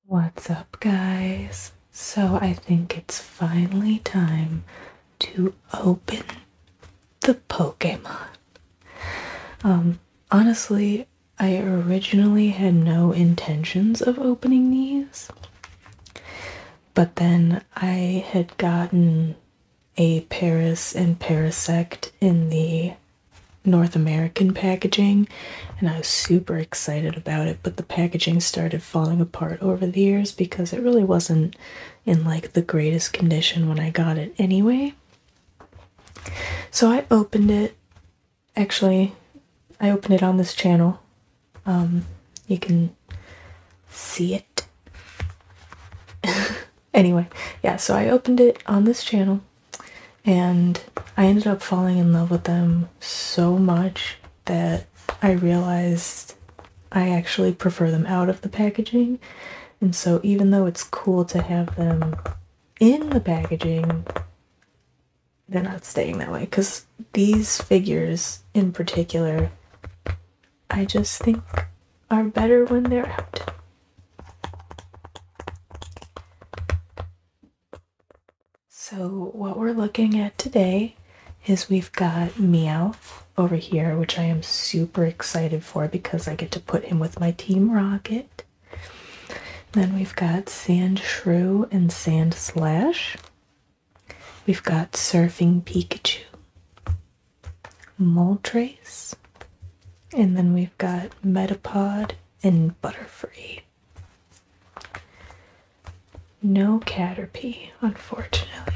What's up, guys? So I think it's finally time to open the Pokémon. Honestly, I originally had no intentions of opening these, but then I had gotten a Paris and Parasect in the North American packaging, and I was super excited about it, but the packaging started falling apart over the years because it really wasn't in like the greatest condition when I got it anyway. So I opened it. Actually, I opened it on this channel. You can see it. Anyway, yeah, so I opened it on this channel and I ended up falling in love with them so much that I realized I actually prefer them out of the packaging. And so even though it's cool to have them in the packaging, they're not staying that way. Because these figures in particular, I just think are better when they're out. So what we're looking at today is we've got Meowth over here, which I am super excited for because I get to put him with my Team Rocket. Then we've got Sandshrew and Sandslash. We've got Surfing Pikachu, Moltres, and then we've got Metapod and Butterfree. No Caterpie, unfortunately.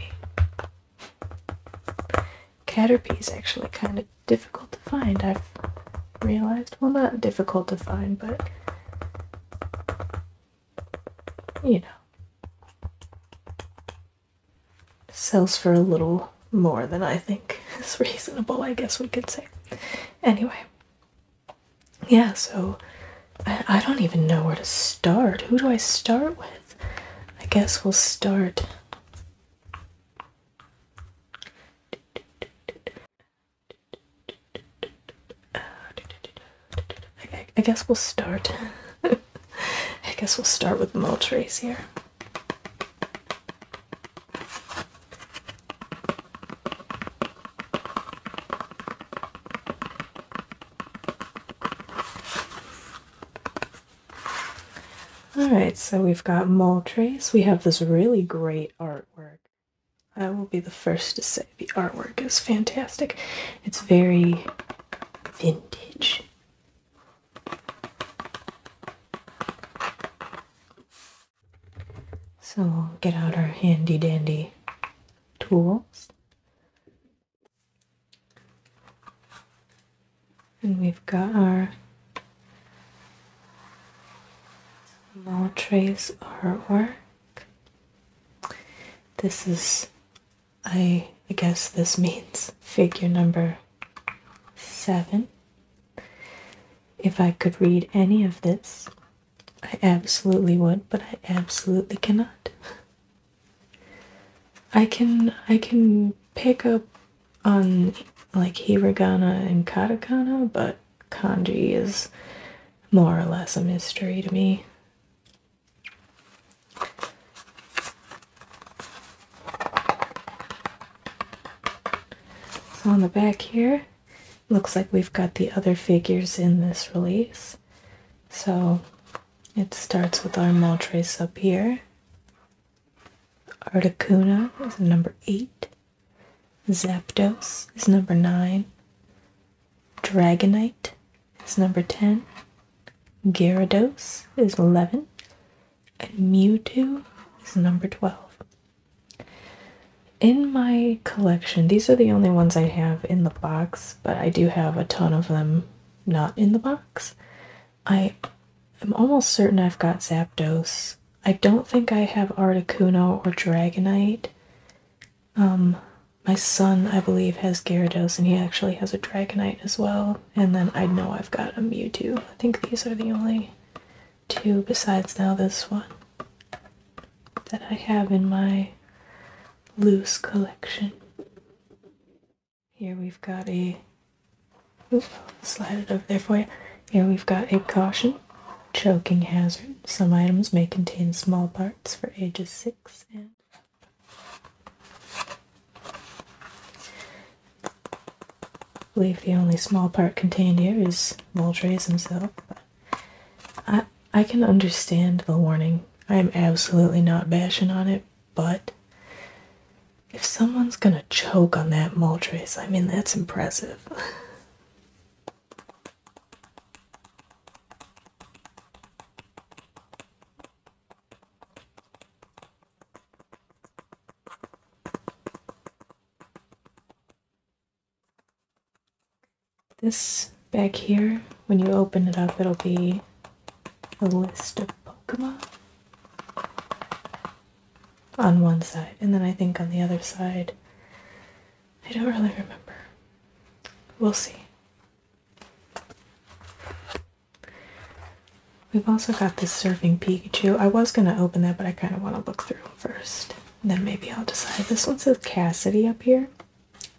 Caterpie is actually kind of difficult to find, I've realized. Well, not difficult to find, but you know, sells for a little more than I think is reasonable, I guess we could say. Anyway, yeah, so I don't even know where to start. Who do I start with? I guess we'll start. I guess we'll start. I guess we'll start with Moltres here. Alright, so we've got Moltres. We have this really great artwork. I will be the first to say the artwork is fantastic. It's very vintage. So we'll get out our handy dandy tools. And we've got our Moltres artwork. This is, I guess this means figure number 7. If I could read any of this, I absolutely would, but I absolutely cannot. I can pick up on like hiragana and katakana, but kanji is more or less a mystery to me. So on the back here, looks like we've got the other figures in this release. So it starts with our Moltres up here. Articuno is number 8. Zapdos is number 9. Dragonite is number 10. Gyarados is 11. And Mewtwo is number 12. In my collection, these are the only ones I have in the box, but I do have a ton of them not in the box. I am almost certain I've got Zapdos. I don't think I have Articuno or Dragonite. My son, I believe, has Gyarados, and he actually has a Dragonite as well. And then I know I've got a Mewtwo. I think these are the only two, besides now this one, that I have in my loose collection. Here we've got a... Oops, I'll slide it over there for you. Here we've got a Caution, choking hazard. Some items may contain small parts for ages 6 and I believe the only small part contained here is Moltres himself. But I can understand the warning. I am absolutely not bashing on it, but if someone's gonna choke on that Moltres, I mean, that's impressive. This back here, when you open it up, it'll be a list of Pokemon on one side, and then I think on the other side, I don't really remember. We'll see. We've also got this Surfing Pikachu. I was going to open that, but I kind of want to look through them first. And then maybe I'll decide. This one says Cassidy up here.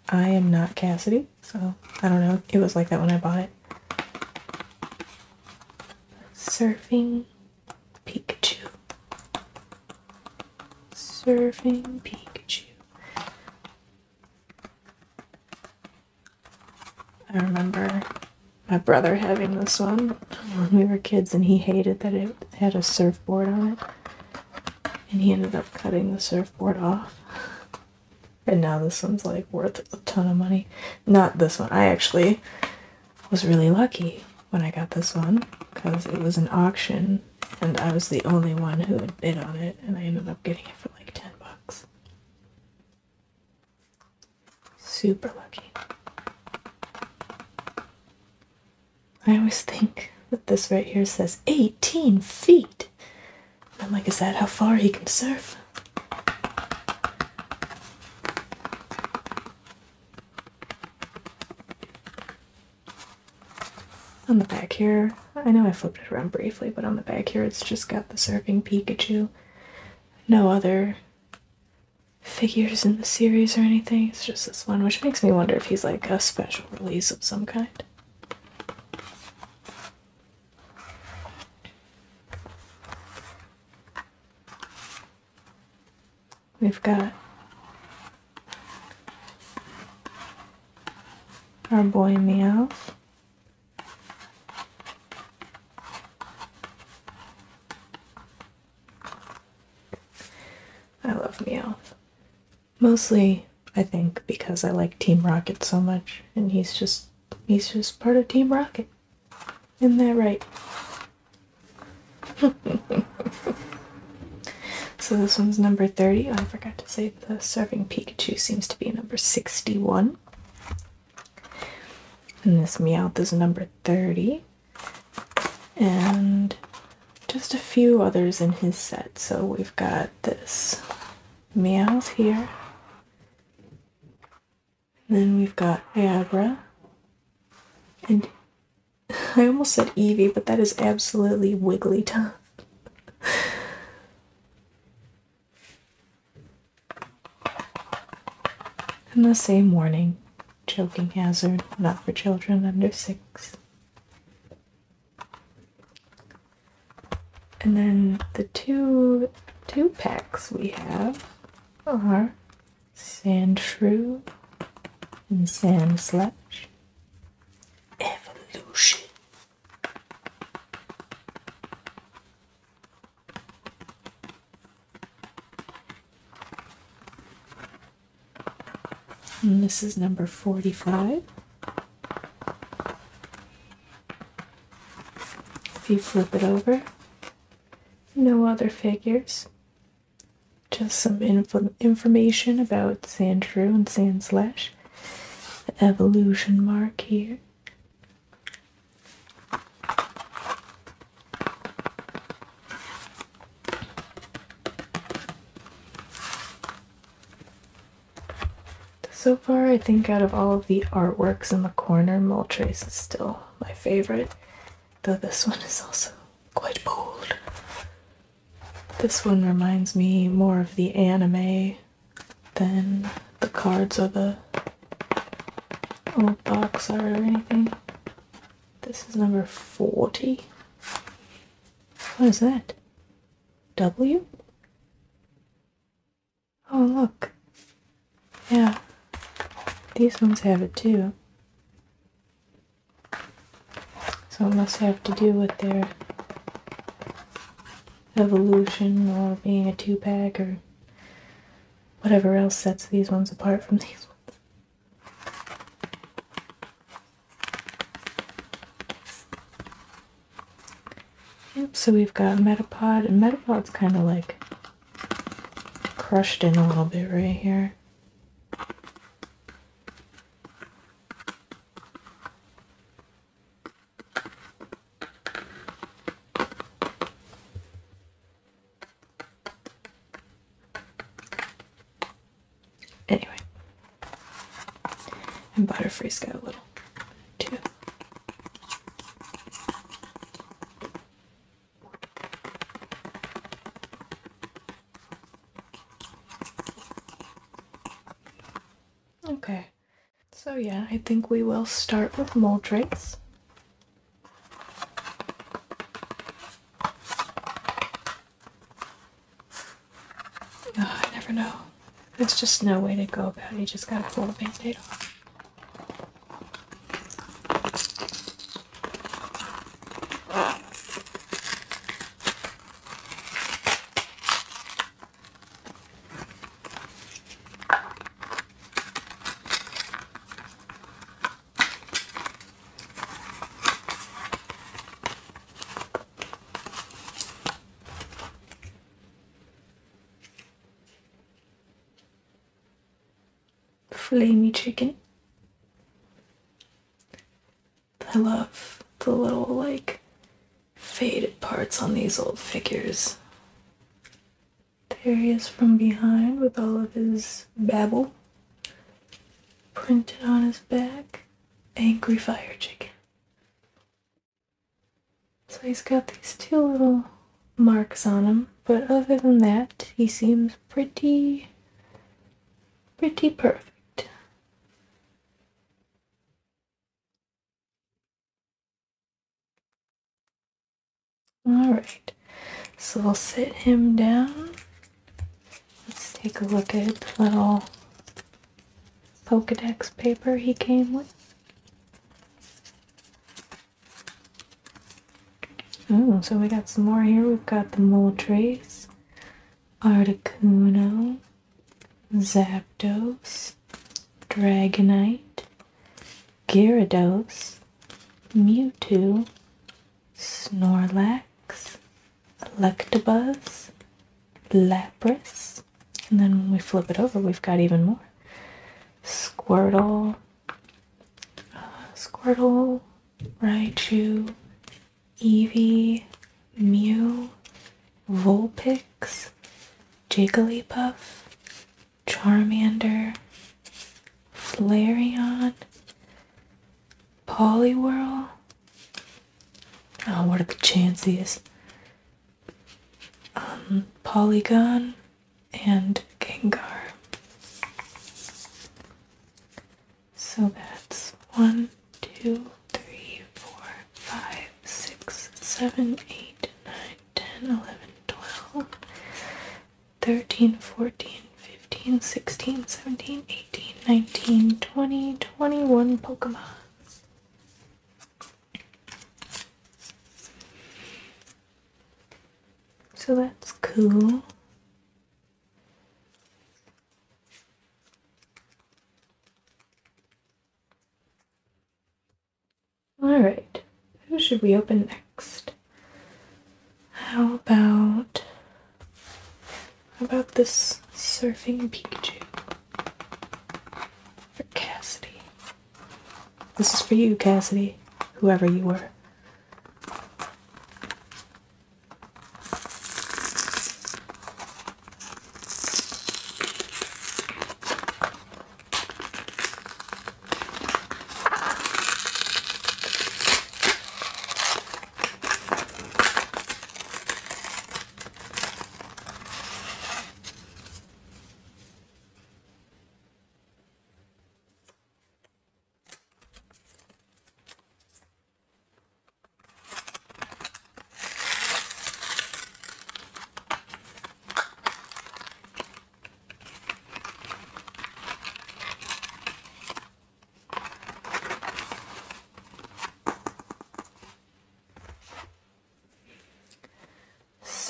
I am not Cassidy, so I don't know. It was like that when I bought it. Surfing Pikachu. Surfing Pikachu. I remember my brother having this one when we were kids, and he hated that it had a surfboard on it. And he ended up cutting the surfboard off. And now this one's like worth a ton of money. Not this one. I actually was really lucky when I got this one because it was an auction and I was the only one who had bid on it, and I ended up getting it for like $10. Super lucky. I always think that this right here says 18 feet. I'm like, is that how far he can surf? On the back here, I know I flipped it around briefly, but on the back here it's just got the Surfing Pikachu. No other figures in the series or anything. It's just this one, which makes me wonder if he's like a special release of some kind. We've got our boy Meowth. I love Meowth. Mostly, I think, because I like Team Rocket so much, and he's just part of Team Rocket. Isn't that right? So this one's number 30. Oh, I forgot to say the Surfing Pikachu seems to be number 61. And this Meowth is number 30. And just a few others in his set. So we've got this Meowth here. And then we've got Abra. And I almost said Eevee, but that is absolutely Wigglytuff. And the same warning, choking hazard, not for children under 6. And then the two packs we have are Sandshrew and Sandslash. Evolution. And this is number 45. If you flip it over, no other figures. Just some information about Sandshrew and Sandslash. The evolution mark here. So far, I think out of all of the artworks in the corner, Moltres is still my favorite, though this one is also quite bold. This one reminds me more of the anime than the cards or the old box art or anything. This is number 40. What is that? W? Oh, look. Yeah, these ones have it too. So it must have to do with their evolution or being a two-pack or whatever else sets these ones apart from these ones. Yep, so we've got Metapod, and Metapod's kind of like crushed in a little bit right here. Anyway, and Butterfree's got a little too. Okay, so yeah, I think we will start with Moltres. Oh, I never know. There's just no way to go about it. You just gotta pull the band-aid off. Flamey chicken. I love the little, like, faded parts on these old figures. There he is from behind with all of his babble printed on his back. Angry fire chicken. So he's got these two little marks on him, but other than that, he seems pretty perfect. Alright, so we'll sit him down. Let's take a look at the little Pokedex paper he came with. Ooh, so we got some more here. We've got the Moltres, Articuno, Zapdos, Dragonite, Gyarados, Mewtwo, Snorlax, Electabuzz, Lapras, and then when we flip it over, we've got even more. Squirtle, Raichu, Eevee, Mew, Vulpix, Jigglypuff, Charmander, Flareon, Poliwhirl. Oh, what are the chances? Polygon and Gengar. So that's 1, 2, 3, 4, 5, 6, 7, 8, 9, 10, 11, 12, 13, 14, 15, 16, 17, 18, 19, 20, 21 Pokemon. So that's cool. Alright, who should we open next? How about this surfing Pikachu for Cassidy? This is for you, Cassidy, whoever you were.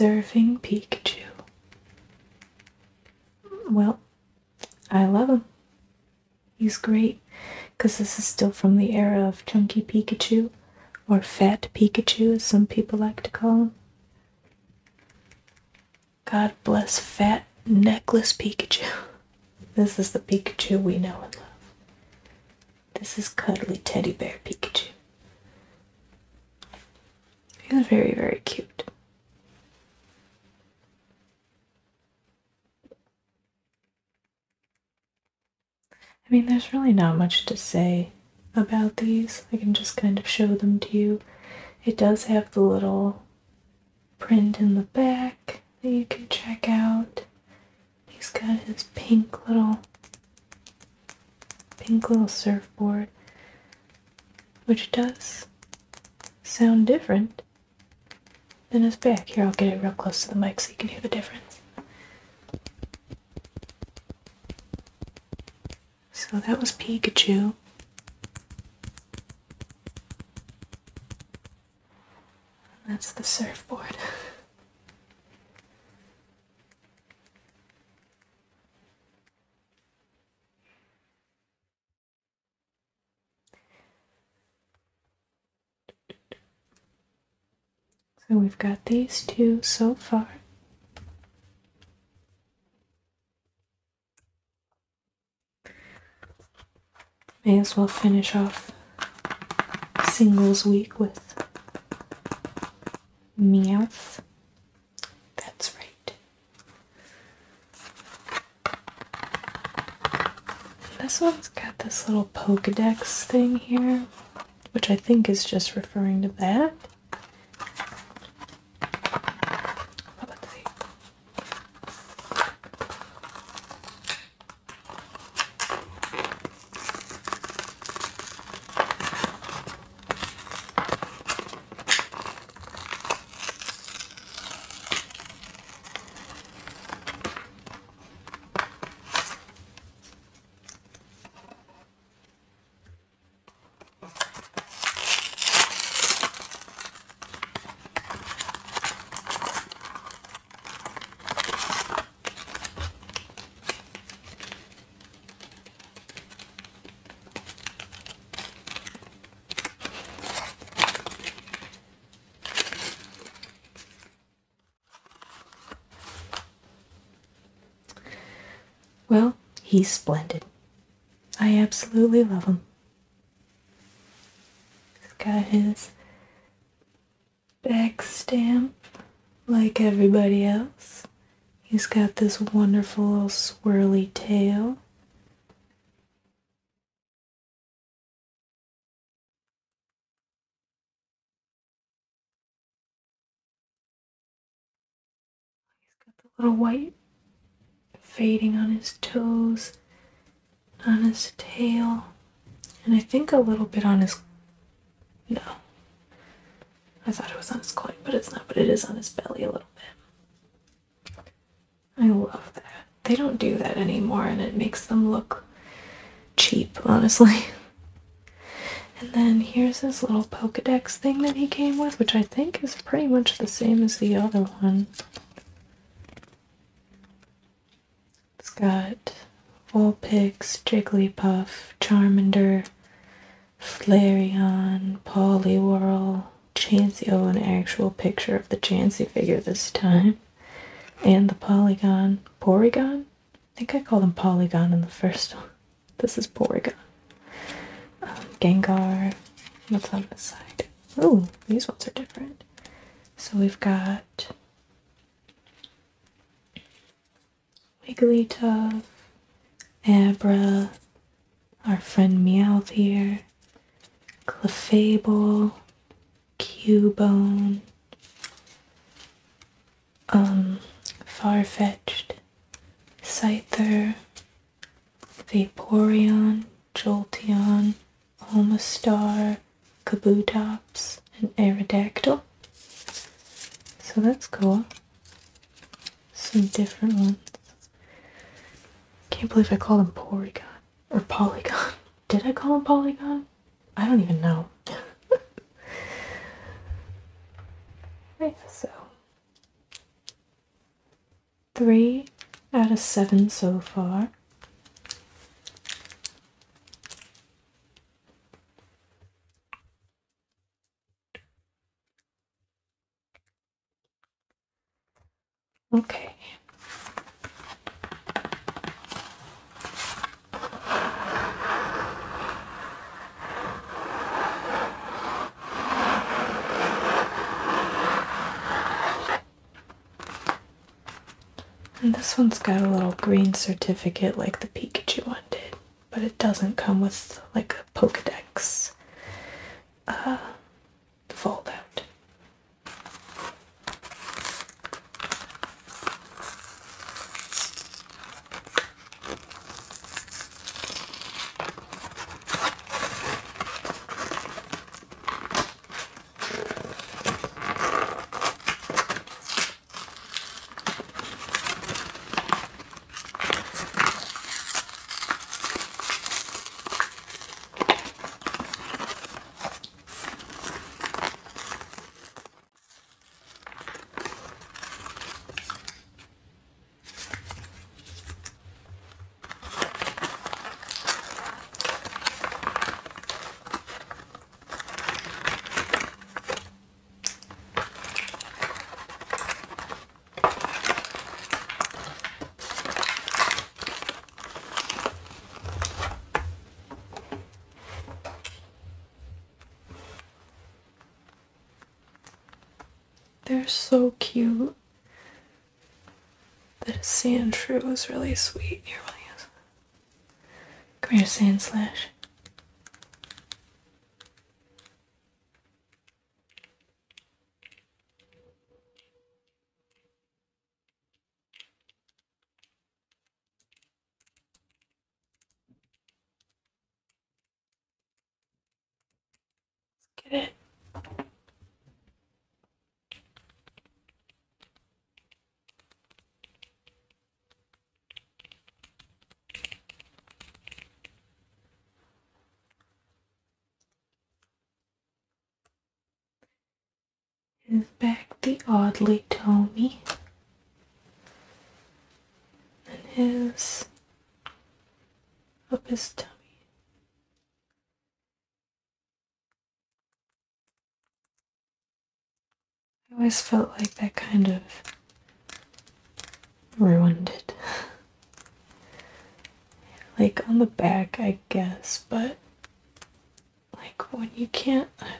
Surfing Pikachu. Well, I love him. He's great because this is still from the era of Chunky Pikachu, or Fat Pikachu as some people like to call him. God bless Fat Necklace Pikachu. This is the Pikachu we know and love. This is cuddly teddy bear Pikachu. He's very, very cute. I mean, there's really not much to say about these. I can just kind of show them to you. It does have the little print in the back that you can check out. He's got his pink little surfboard, which does sound different than his back. Here, I'll get it real close to the mic so you can hear the difference. So that was Pikachu. That's the surfboard. So we've got these two so far. May as well finish off singles week with Meowth. That's right. This one's got this little Pokédex thing here, which I think is just referring to that. But let's see. Well, he's splendid. I absolutely love him. He's got his back stamp like everybody else. He's got this wonderful little swirly tail. He's got the little white fading on his toes, on his tail, and I think a little bit on his... No. I thought it was on his coin, but it's not, but it is on his belly a little bit. I love that. They don't do that anymore, and it makes them look cheap, honestly. And then here's this little Pokédex thing that he came with, which I think is pretty much the same as the other one. It's got Vulpix, Jigglypuff, Charmander, Flareon, Poliwhirl, Chansey. Oh, an actual picture of the Chansey figure this time. And the Porygon. Porygon? I think I called him Polygon in the first one. This is Porygon. Gengar. What's on this side? Oh, these ones are different. So we've got Wigglytuff, Abra, our friend Meowth here, Clefable, Cubone, Farfetch'd, Scyther, Vaporeon, Jolteon, Omastar, Kabutops, and Aerodactyl. So that's cool. Some different ones. Can't believe I called him Porygon. Or Polygon. Did I call him Polygon? I don't even know. Yeah, so 3 out of 7 so far. Okay. And this one's got a little green certificate like the Pikachu one did, but it doesn't come with like a Pokedex fold out. They're so cute. The sand shrew is really sweet. He really is. Come here, Sand Slash. Get it. His back, the oddly Tommy. And his up his tummy. I always felt like that kind of ruined it. Like on the back, I guess, but like when you can't, I don't know.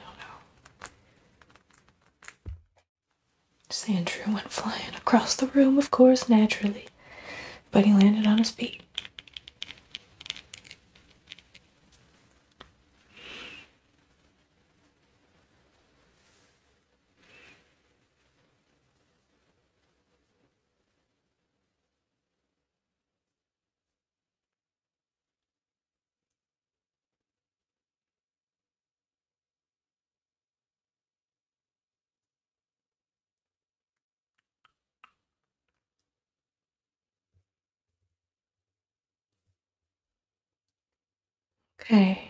Sandshrew went flying across the room, of course, naturally, but he landed on his feet. Okay,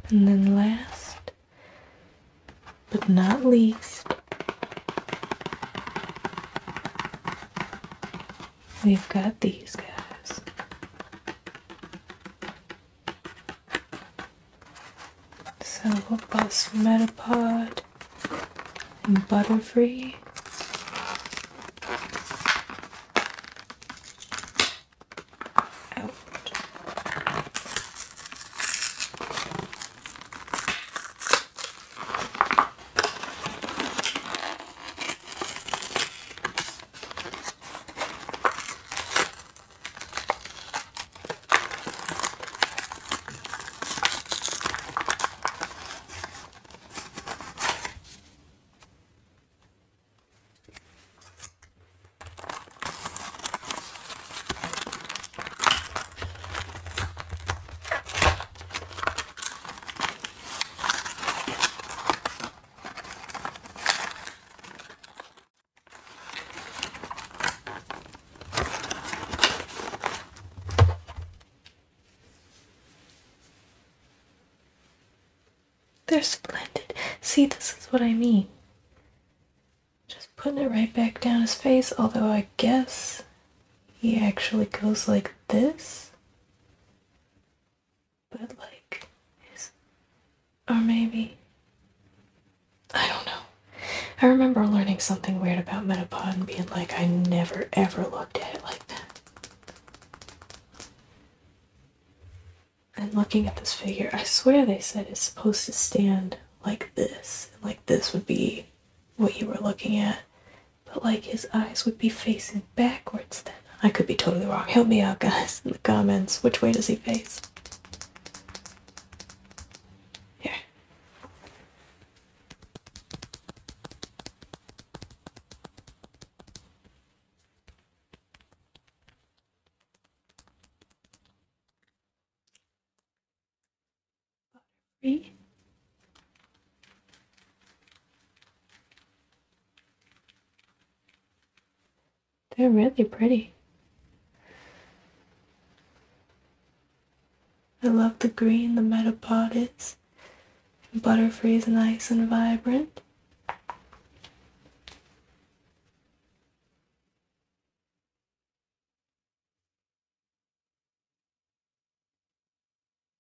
and then last but not least, we've got these guys. So Bus Metapod and Butterfree. They're splendid. See, this is what I mean. Just putting it right back down his face, although I guess he actually goes like this. But like, or maybe, I don't know. I remember learning something weird about Metapod and being like, I never ever looked at it like that. And looking at this figure, I swear they said it's supposed to stand like this. Like this would be what you were looking at. But like his eyes would be facing backwards then. I could be totally wrong. Help me out, guys, in the comments. Which way does he face? Here. Three. They're really pretty. I love the green the Metapod is. Butterfree is nice and vibrant.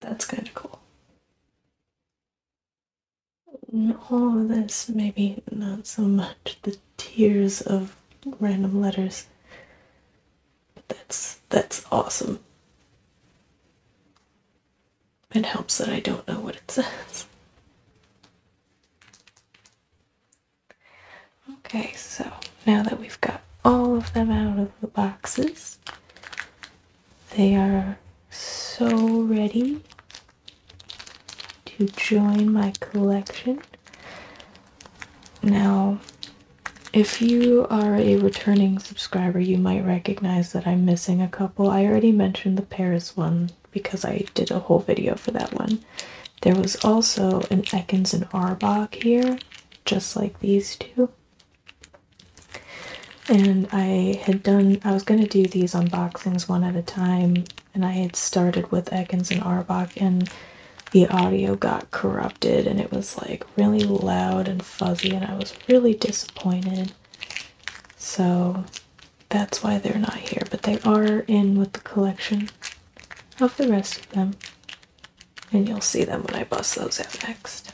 That's kind of cool. All of this, maybe not so much the tiers of random letters, but that's awesome. It helps that I don't know what it says. Okay, so now that we've got all of them out of the boxes, they are so ready to join my collection. Now, if you are a returning subscriber, you might recognize that I'm missing a couple. I already mentioned the Paris one because I did a whole video for that one. There was also an Ekans and Arbok here, just like these two. And I was going to do these unboxings one at a time, and I had started with Ekans and Arbok, and the audio got corrupted, and it was like really loud and fuzzy, and I was really disappointed. So that's why they're not here, but they are in with the collection of the rest of them, and you'll see them when I bust those out next.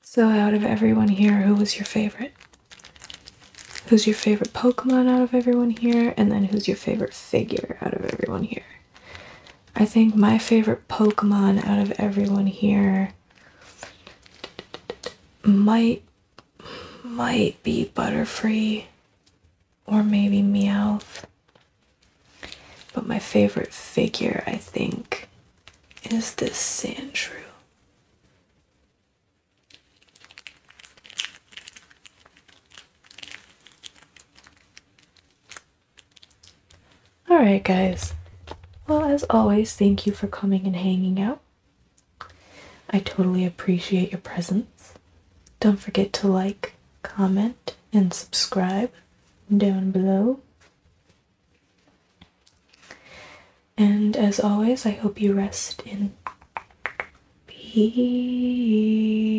So out of everyone here, who was your favorite? Who's your favorite Pokemon out of everyone here? And then who's your favorite figure out of everyone here? I think my favorite Pokemon out of everyone here might be Butterfree or maybe Meowth. But my favorite figure, I think, is this Sandshrew. Alright guys, well as always, thank you for coming and hanging out. I totally appreciate your presence. Don't forget to like, comment, and subscribe down below. And as always, I hope you rest in peace.